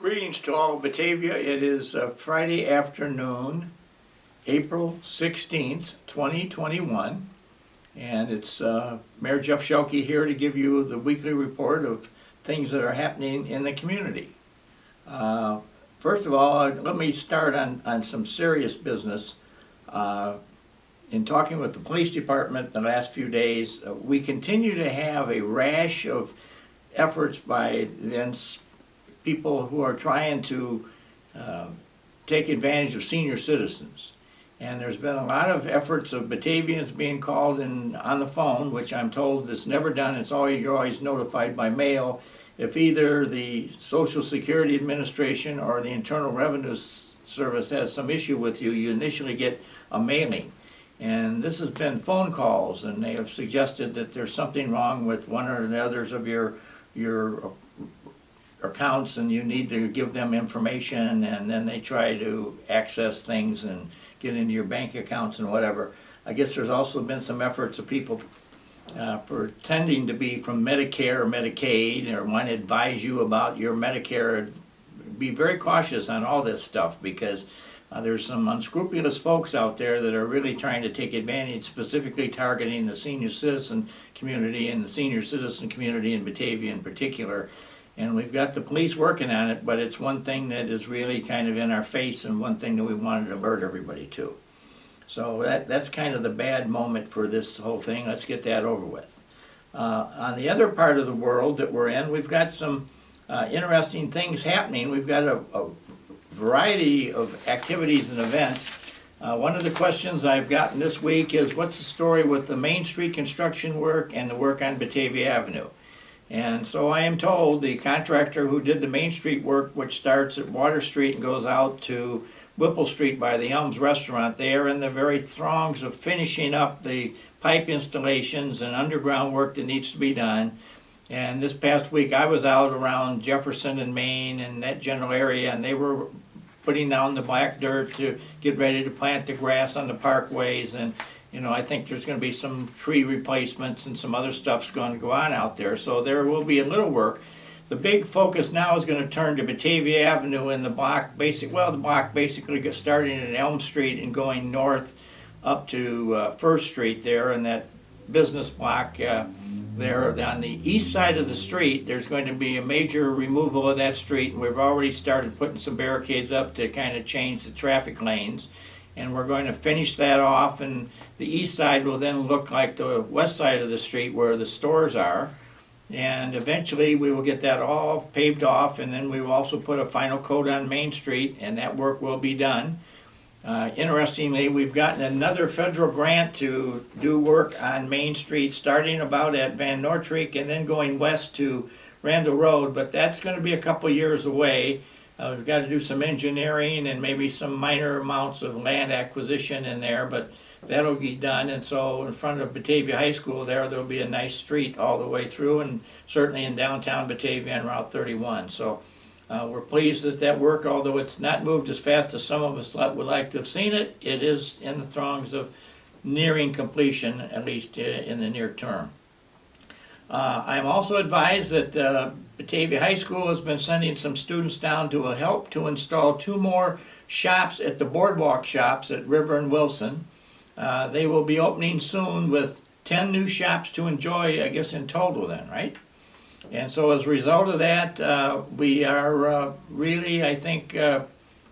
Greetings to all of Batavia. It is Friday afternoon, April 16th, 2021, and it's Mayor Jeff Schielke here to give you the weekly report of things that are happening in the community. First of all, let me start on some serious business. In talking with the police department the last few days, we continue to have a rash of efforts by people who are trying to take advantage of senior citizens. And there's been a lot of efforts of Batavians being called in on the phone, which I'm told is never done. You're always notified by mail. If either the Social Security Administration or the Internal Revenue Service has some issue with you, you initially get a mailing. And this has been phone calls, and they have suggested that there's something wrong with one or the others of your accounts, and you need to give them information, and then they try to access things and get into your bank accounts and whatever. I guess there's also been some efforts of people pretending to be from Medicare or Medicaid or want to advise you about your Medicare. Be very cautious on all this stuff, because there's some unscrupulous folks out there that are really trying to take advantage, specifically targeting the senior citizen community and the senior citizen community in Batavia in particular. And we've got the police working on it, but it's one thing that is really kind of in our face, and one thing that we wanted to alert everybody to. So that's kind of the bad moment for this whole thing. Let's get that over with. On the other part of the world that we're in, we've got some interesting things happening. We've got a variety of activities and events. One of the questions I've gotten this week is, what's the story with the Main Street construction work and the work on Batavia Avenue? And so I am told the contractor who did the Main Street work, which starts at Water Street and goes out to Whipple Street by the Elms Restaurant, they are in the very throngs of finishing up the pipe installations and underground work that needs to be done. And this past week I was out around Jefferson and Main and that general area, and they were putting down the black dirt to get ready to plant the grass on the parkways. And I think there's going to be some tree replacements and some other stuff's going to go on out there. So there will be a little work. The big focus now is going to turn to Batavia Avenue and the block basically gets starting at Elm Street and going north up to First Street there, and that business block there on the east side of the street. There's going to be a major removal of that street, and we've already started putting some barricades up to kind of change the traffic lanes. And we're going to finish that off, and the east side will then look like the west side of the street where the stores are. And eventually we will get that all paved off, and then we will also put a final coat on Main Street, and that work will be done. Interestingly, we've gotten another federal grant to do work on Main Street, starting about at Van Noordtreek and then going west to Randall Road, but that's going to be a couple years away. We've got to do some engineering and maybe some minor amounts of land acquisition in there, but that'll be done. And so in front of Batavia High School there'll be a nice street all the way through, and certainly in downtown Batavia on Route 31. So we're pleased that that work, although it's not moved as fast as some of us would like to have seen it, it is in the throngs of nearing completion, at least in the near term. I'm also advised that Batavia High School has been sending some students down to help to install 2 more shops at the boardwalk shops at River and Wilson. They will be opening soon with 10 new shops to enjoy, I guess, in total then, right? And so as a result of that, we are really, I think,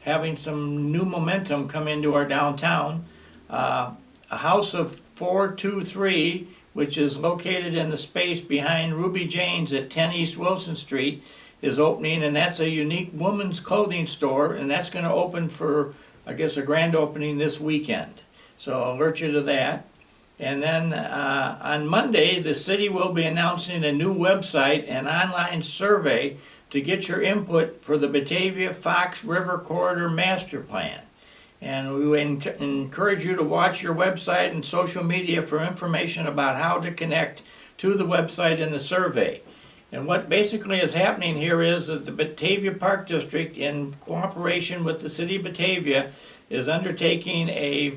having some new momentum come into our downtown. A house of 423, which is located in the space behind Ruby Jane's at 10 East Wilson Street, is opening, and that's a unique women's clothing store, and that's going to open for, I guess, a grand opening this weekend. So I'll alert you to that. And then on Monday, the city will be announcing a new website and online survey to get your input for the Batavia Fox River Corridor Master Plan. And we would encourage you to watch your website and social media for information about how to connect to the website and the survey. And what basically is happening here is that the Batavia Park District, in cooperation with the City of Batavia, is undertaking a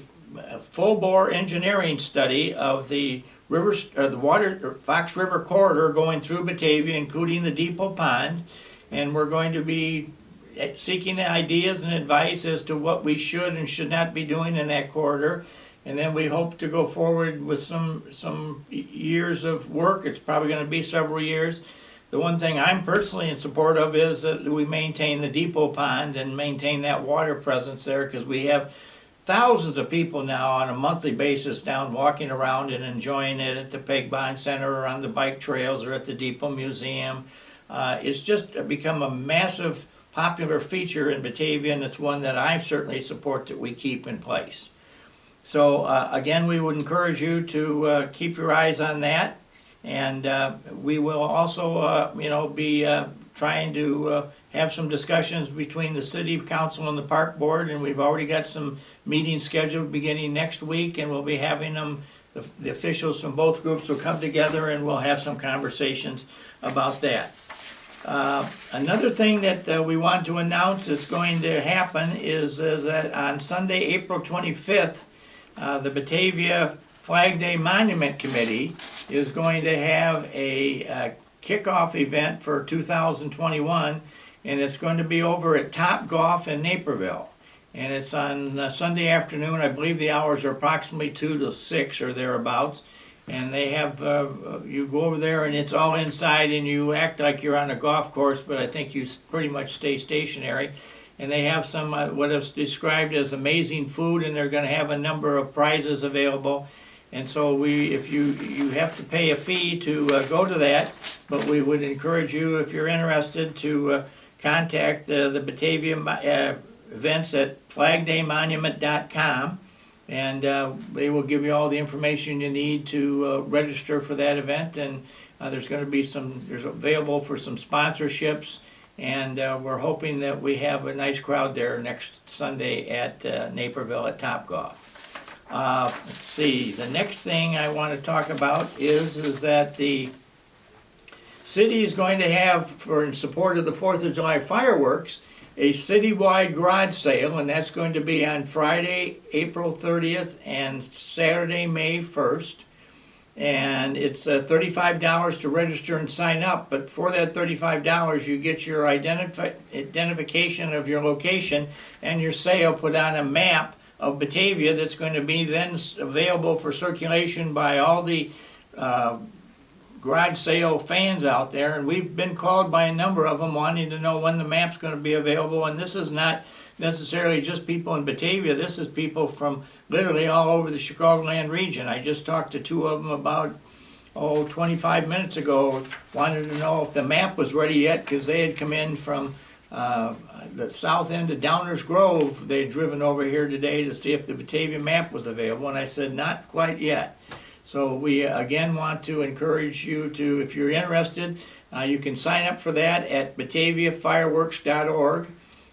full-bore engineering study of the Fox River corridor going through Batavia, including the Depot Pond, and we're going to be seeking ideas and advice as to what we should and should not be doing in that corridor. And then we hope to go forward with some years of work. It's probably going to be several years. The one thing I'm personally in support of is that we maintain the depot pond and maintain that water presence there, because we have thousands of people now on a monthly basis down walking around and enjoying it at the Peg Bond Center or on the bike trails or at the Depot Museum. It's just become a massive popular feature in Batavia, and it's one that I certainly support that we keep in place. So again, we would encourage you to keep your eyes on that, and we will also be trying to have some discussions between the City Council and the Park Board, and we've already got some meetings scheduled beginning next week, and we'll be having them, the officials from both groups will come together and we'll have some conversations about that. Another thing that we want to announce that's going to happen is that on Sunday, April 25th, the Batavia Flag Day Monument Committee is going to have a kickoff event for 2021, and it's going to be over at Top Golf in Naperville. And it's on Sunday afternoon. I believe the hours are approximately 2 to 6 or thereabouts. And they have, you go over there and it's all inside and you act like you're on a golf course, but I think you pretty much stay stationary. And they have some, what is described as amazing food, and they're going to have a number of prizes available. And so if you have to pay a fee to go to that, but we would encourage you, if you're interested, to contact the Batavia events at flagdaymonument.com, and they will give you all the information you need to register for that event. And there's going to be there's available for some sponsorships, and we're hoping that we have a nice crowd there next Sunday at Naperville at Topgolf. Let's see, the next thing I want to talk about is that the city is going to have, in support of the 4th of July fireworks, a citywide garage sale, and that's going to be on Friday, April 30th and Saturday, May 1st. And it's $35 to register and sign up, but for that $35 you get your identification of your location and your sale put on a map of Batavia that's going to be then available for circulation by all the garage sale fans out there. And we've been called by a number of them wanting to know when the map's going to be available. And this is not necessarily just people in Batavia. This is people from literally all over the Chicagoland region. I just talked to two of them about 25 minutes ago, wanted to know if the map was ready yet, because they had come in from the south end of Downers Grove. They had driven over here today to see if the Batavia map was available, and I said not quite yet. So we again want to encourage you to, if you're interested, you can sign up for that at bataviafireworks.org.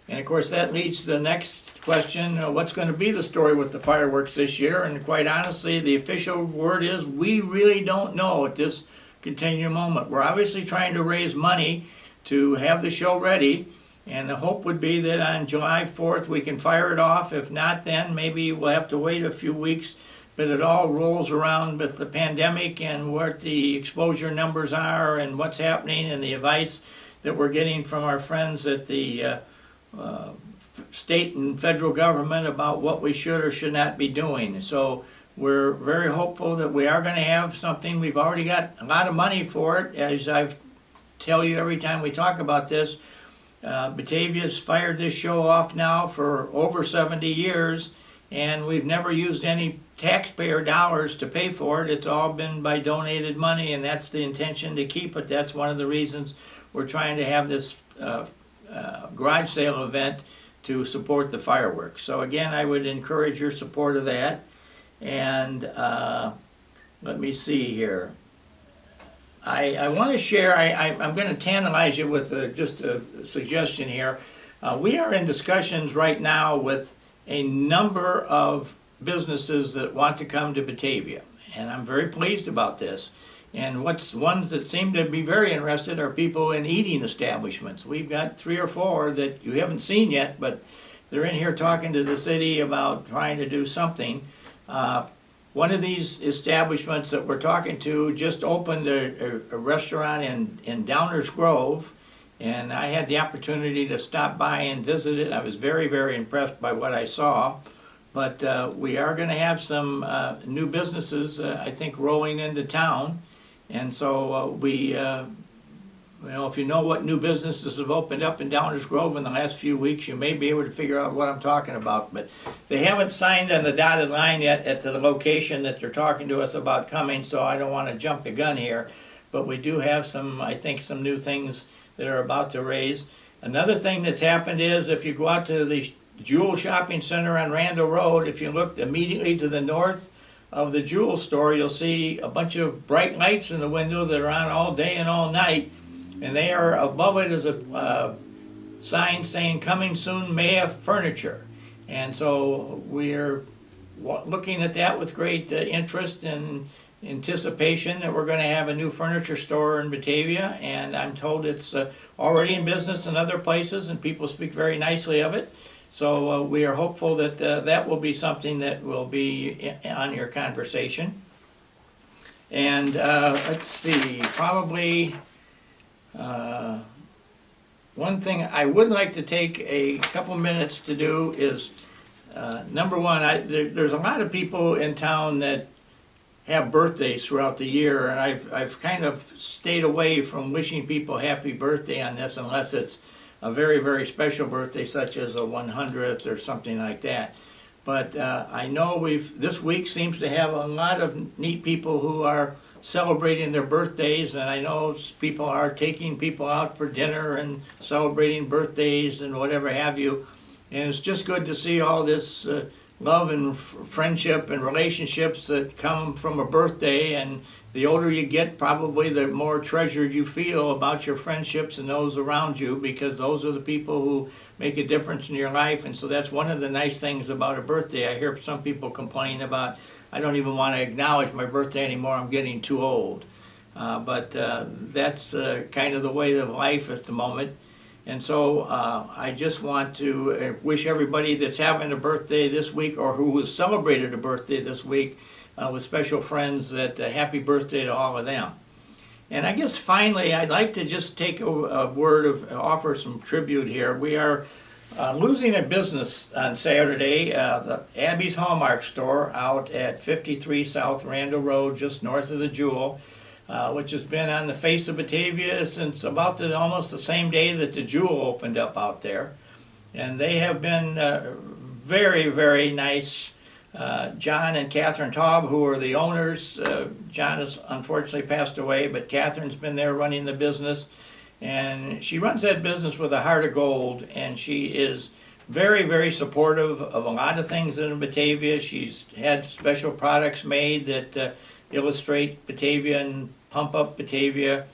And of course that leads to the next question, what's going to be the story with the fireworks this year? And quite honestly, the official word is we really don't know at this continuing moment. We're obviously trying to raise money to have the show ready, and the hope would be that on July 4th we can fire it off. If not, then maybe we'll have to wait a few weeks. But it all rolls around with the pandemic and what the exposure numbers are and what's happening, and the advice that we're getting from our friends at the state and federal government about what we should or should not be doing. So we're very hopeful that we are going to have something. We've already got a lot of money for it, as I tell you every time we talk about this. Batavia's fired this show off now for over 70 years, and we've never used any taxpayer dollars to pay for it. It's all been by donated money, and that's the intention to keep it. That's one of the reasons we're trying to have this garage sale event to support the fireworks. So again, I would encourage your support of that. And let me see here. I want to share, I'm going to tantalize you with just a suggestion here. We are in discussions right now with a number of businesses that want to come to Batavia, and I'm very pleased about this. And ones that seem to be very interested are people in eating establishments. We've got 3 or 4 that you haven't seen yet, but they're in here talking to the city about trying to do something. One of these establishments that we're talking to just opened a restaurant in Downers Grove, And I had the opportunity to stop by and visit it. I was very, very impressed by what I saw. But we are going to have some new businesses, I think, rolling into town. And so if you know what new businesses have opened up in Downers Grove in the last few weeks, you may be able to figure out what I'm talking about. But they haven't signed on the dotted line yet at the location that they're talking to us about coming, so I don't want to jump the gun here. But we do have some, I think, some new things that are about to raise. Another thing that's happened is if you go out to the Jewel Shopping Center on Randall Road, if you look immediately to the north of the Jewel store, you'll see a bunch of bright lights in the window that are on all day and all night. And they are above it is a sign saying "Coming Soon, Maya Furniture." And so we're looking at that with great interest and anticipation that we're going to have a new furniture store in Batavia. And I'm told it's already in business in other places, and people speak very nicely of it. So we are hopeful that that will be something that will be on your conversation. And let's see, probably. One thing I would like to take a couple minutes to do is, number one, there's a lot of people in town that have birthdays throughout the year, and I've kind of stayed away from wishing people happy birthday on this unless it's a very, very special birthday, such as a 100th or something like that. But I know this week seems to have a lot of neat people who are celebrating their birthdays, and I know people are taking people out for dinner and celebrating birthdays and whatever have you. And it's just good to see all this love and friendship and relationships that come from a birthday. And the older you get, probably the more treasured you feel about your friendships and those around you, because those are the people who make a difference in your life. And so that's one of the nice things about a birthday. I hear some people complain about, I don't even want to acknowledge my birthday anymore, I'm getting too old. But that's kind of the way of life at the moment. And so I just want to wish everybody that's having a birthday this week or who has celebrated a birthday this week with special friends that happy birthday to all of them. And I guess finally I'd like to just take a word of offer some tribute here. We are losing a business on Saturday, the Abby's Hallmark store out at 53 South Randall Road, just north of the Jewel, which has been on the face of Batavia since about almost the same day that the Jewel opened up out there. And they have been very, very nice. John and Catherine Taub, who are the owners. John has unfortunately passed away, but Catherine's been there running the business. And she runs that business with a heart of gold, and she is very, very supportive of a lot of things in Batavia. She's had special products made that illustrate Batavia and pump up Batavia.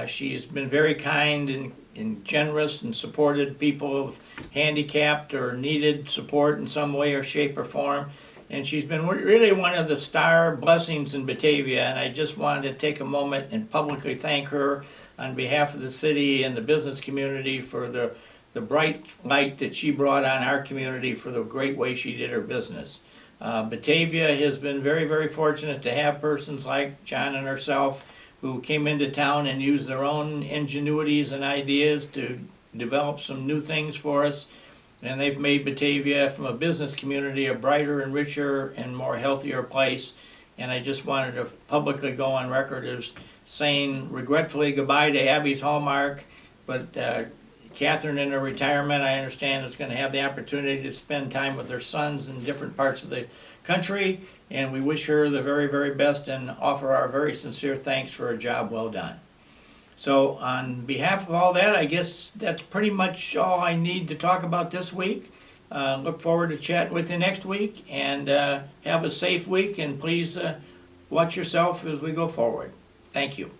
She's been very kind and generous and supported people of handicapped or needed support in some way or shape or form. And she's been really one of the star blessings in Batavia, and I just wanted to take a moment and publicly thank her on behalf of the city and the business community for the bright light that she brought on our community for the great way she did her business. Batavia has been very, very fortunate to have persons like John and herself who came into town and used their own ingenuities and ideas to develop some new things for us. And they've made Batavia, from a business community, a brighter and richer and more healthier place. And I just wanted to publicly go on record as saying regretfully goodbye to Abby's Hallmark. But Catherine, in her retirement, I understand, is going to have the opportunity to spend time with her sons in different parts of the country. And we wish her the very, very best and offer our very sincere thanks for a job well done. So on behalf of all that, I guess that's pretty much all I need to talk about this week. Look forward to chatting with you next week, and have a safe week, and please watch yourself as we go forward. Thank you.